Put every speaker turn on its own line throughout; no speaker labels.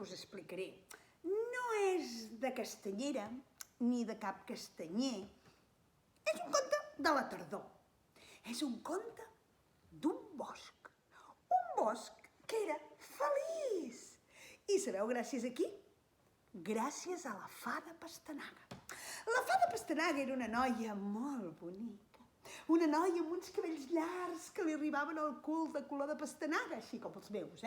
que us explicaré no és de castanyera ni de cap castanyer. És un conte de la tardor. És un conte d'un bosc. Un bosc que era feliç. I sabeu gràcies a qui? Gràcies a la fada Pastanaga. La fada Pastanaga era una noia molt bonica. Una noia amb uns cabells llargs que li arribaven al cul de color de pastanaga, així com els meus,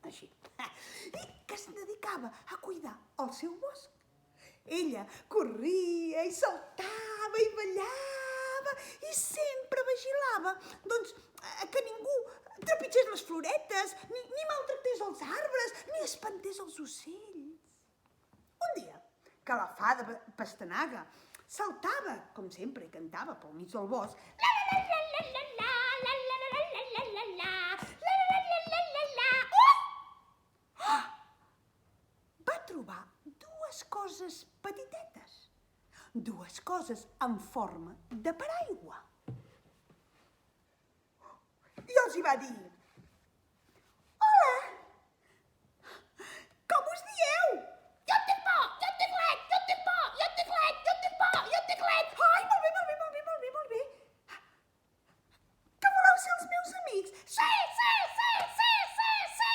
Així. I que es dedicava a cuidar el seu bosc. Ella corria i saltava i ballava i sempre vigilava, doncs, que ningú trepitgés les floretes, ni maltractés els arbres, ni espantés els ocells. Un dia, que la fada Pastanaga saltava, com sempre, i cantava pel mig del bosc, va trobar dues coses petitetes, dues coses en forma de paraigua. I els hi va dir: hola, com us dieu? Jo en tinc por, jo en tinc let, jo en tinc por, jo en tinc let, jo en tinc por, jo en tinc let. Ai, molt bé, molt bé, molt bé, molt bé, molt bé. Que voleu ser els meus amics? Sí, sí, sí, sí, sí, sí.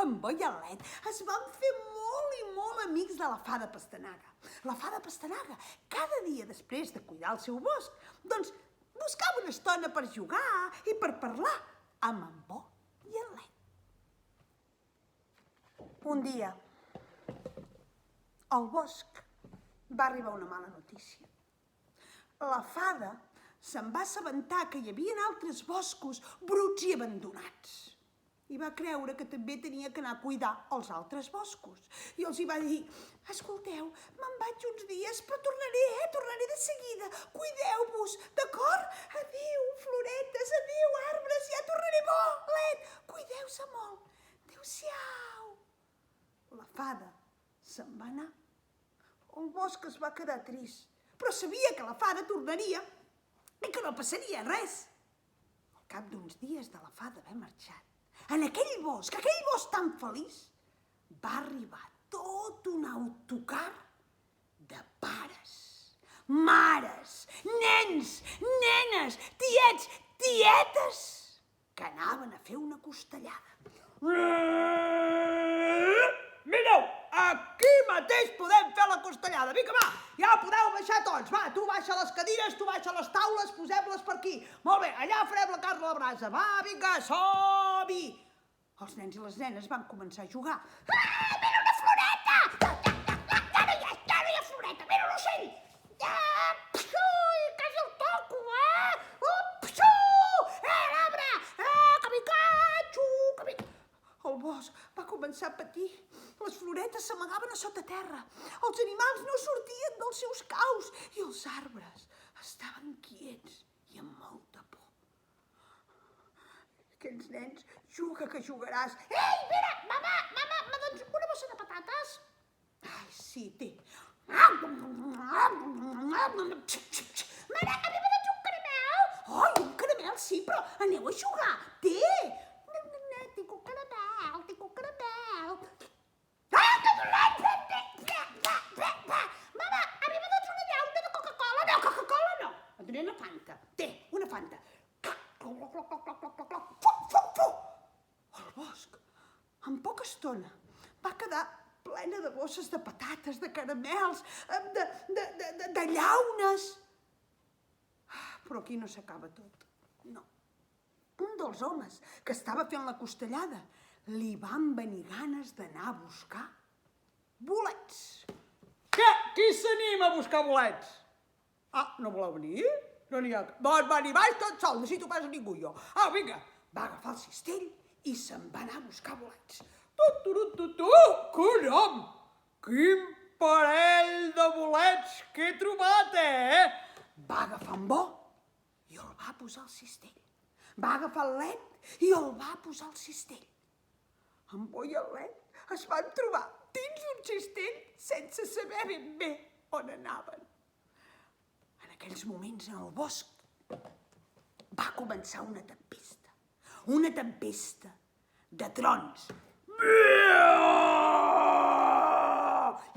En Bo i en Let es van fer molt i molt amics de la fada Pastanaga. La fada Pastanaga, cada dia després de cuidar el seu bosc, doncs buscava una estona per jugar i per parlar amb en Bo i en Let. Un dia, al bosc va arribar una mala notícia. La fada se'n va assabentar que hi havia altres boscos bruts i abandonats. I va creure que també tenia que anar a cuidar els altres boscos. I els hi va dir: escolteu, me'n vaig uns dies, però tornaré de seguida. Cuideu-vos, d'acord? Adéu, floretes, adéu, arbres, ja tornaré. Bo, Let, cuideu-se molt. Adéu-siau. La fada se'n va anar. El bosc es va quedar trist, però sabia que la fada tornaria i que no passaria res. Al cap d'uns dies de la fada haver marxat, en aquell bosc tan feliç, va arribar tot un autocar de pares, mares, nens, nenes, tiets, tietes, que anaven a fer una costellada. Mireu, aquí mateix podem fer la costellada. Vinga, va, ja podeu baixar tots. Va, tu baixa les cadires, tu baixa les taules, posem-les per aquí. Molt bé, allà farem la carn a la brasa. Va, vinga, som-hi. Els nens i les nenes van començar a jugar. Ah, mira una floreta! Ja no hi ha floreta, mira un ocell! Quasi el toco, l'arbre! Kamikachu! El bosc va començar a patir. Les floretes s'amagaven a sota terra. Els animals no sortien dels seus caus i els arbres estaven quiets i amb molta por. Aquells nens, juga que jugaràs. Ei, mira, mamà, me dones una bossa de patates? Ai, sí, té. Mare, a mi me dones un caramel? Ai, un caramel, sí, però aneu a jugar. Té. Tinc un caramel, tinc un caramel. Ah, que dolent! Mama, a mi me dones una llauna de Coca-Cola? No, Coca-Cola no. Et donaré una Fanta. Té, una Fanta. El bosc, en poca estona, va quedar plena de bosses de patates, de caramels, de llaunes. Però aquí no s'acaba tot. No. Un dels homes que estava fent la costellada li van venir ganes d'anar a buscar bolets. Què? Qui s'anima a buscar bolets? Ah, no voleu venir? No n'hi ha... Doncs va, ni baix tot sol, no necessito pas a ningú jo. Ah, vinga, va agafar el cistell i se'n va anar a buscar bolets. Caram! Quin parell de bolets que he trobat, Va agafar en Bo i el va posar al cistell. Va agafar el Let i el va posar al cistell. En Bo i el Let es van trobar dins un cistell sense saber ben bé on anaven. En aquells moments en el bosc va començar una tempesta de trons.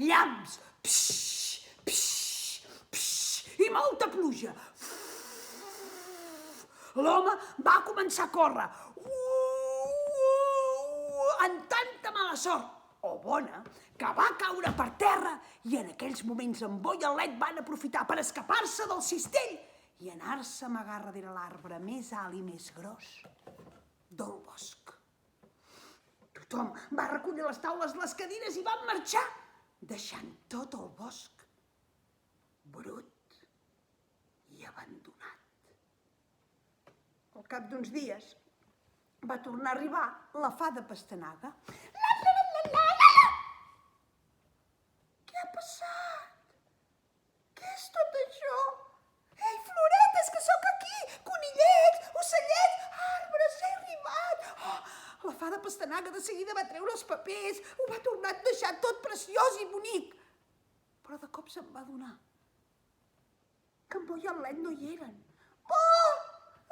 llamps, psh, psh, psh, i molta pluja. L'home va començar a córrer, amb tanta mala sort, o bona, que va caure per terra i en aquells moments en Bo i en Led van aprofitar per escapar-se del cistell i anar-se a amagar darrere l'arbre més alt i més gros del bosc. Tothom va recollir les taules, les cadires i van marxar, deixant tot el bosc brut i abandonat. Al cap d'uns dies va tornar a arribar la fada pastanaga. Què ha passat? Què és tot això? Ei, floretes, que sóc aquí! Conillets, ocellets, arbres, he arribat! Oh, la fada pastanaga de seguida va treure els papers, ho va tornar a deixar tot preciós i bonic. Però de cop se'n va adonar que en Bo i en Led no hi eren. Bo!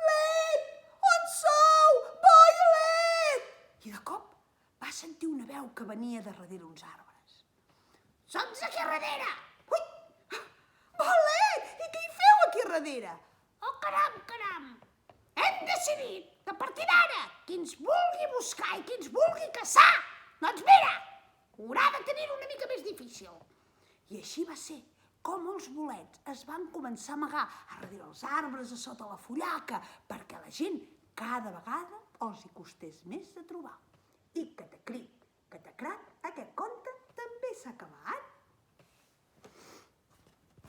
Led! On sou? Bo i Led! I de cop va sentir una veu que venia de darrere uns arbres. Soms aquí darrere! Ui! Bo, Led! I què hi feu aquí darrere? Oh, caram, caram! Hem decidit que a partir d'ara qui ens vulgui buscar i qui ens vulgui caçar, doncs mira, haurà de tenir una mica més difícil. I així va ser com els bolets es van començar a amagar a darrere els arbres, a sota la fullaca, perquè la gent cada vegada els hi costés més de trobar. I catacric, catacrac, aquest conte també s'ha acabat.